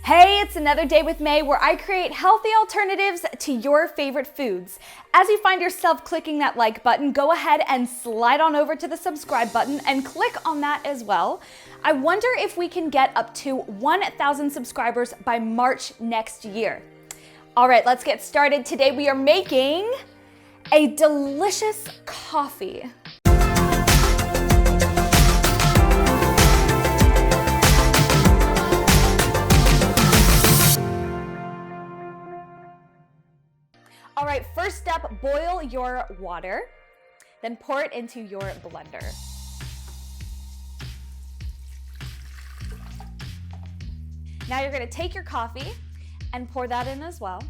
Hey, it's another day with May where I create healthy alternatives to your favorite foods. As you find yourself clicking that like button, go ahead and slide on over to the subscribe button and click on that as well. I wonder if we can get up to 1,000 subscribers by March next year. All right, let's get started. Today we are making a delicious coffee. All right, first up, boil your water, then pour it into your blender. Now you're gonna take your coffee and pour that in as well.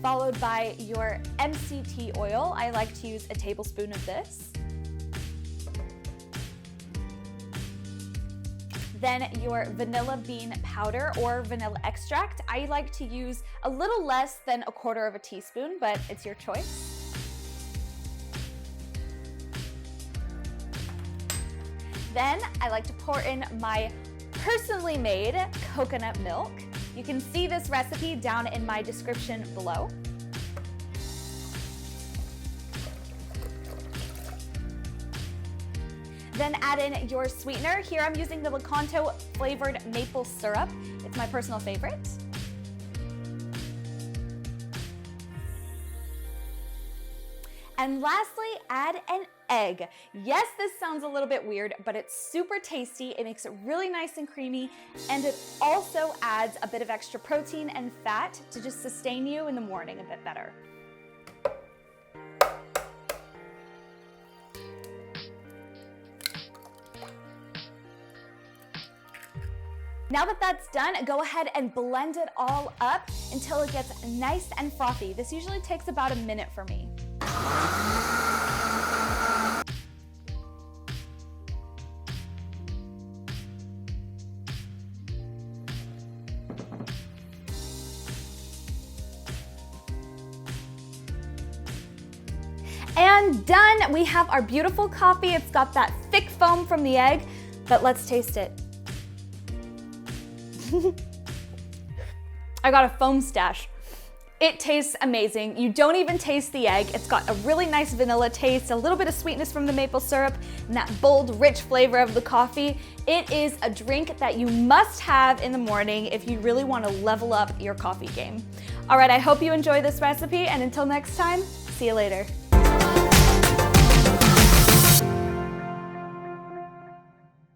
Followed by your MCT oil. I like to use a tablespoon of this. Then your vanilla bean powder or vanilla extract. I like to use a little less than 1/4 teaspoon, but it's your choice. Then I like to pour in my personally made coconut milk. You can see this recipe down in my description below. Then add in your sweetener. Here I'm using the Latte flavored maple syrup. It's my personal favorite. And lastly, add an egg. Yes, this sounds a little bit weird, but it's super tasty. It makes it really nice and creamy, and it also adds a bit of extra protein and fat to just sustain you in the morning a bit better. Now that that's done, go ahead and blend it all up until it gets nice and frothy. This usually takes about a minute for me. And done! We have our beautiful coffee. It's got that thick foam from the egg, but let's taste it. I got a foam stash. It tastes amazing. You don't even taste the egg. It's got a really nice vanilla taste, a little bit of sweetness from the maple syrup, and that bold, rich flavor of the coffee. It is a drink that you must have in the morning if you really want to level up your coffee game. All right, I hope you enjoy this recipe, and until next time, see you later.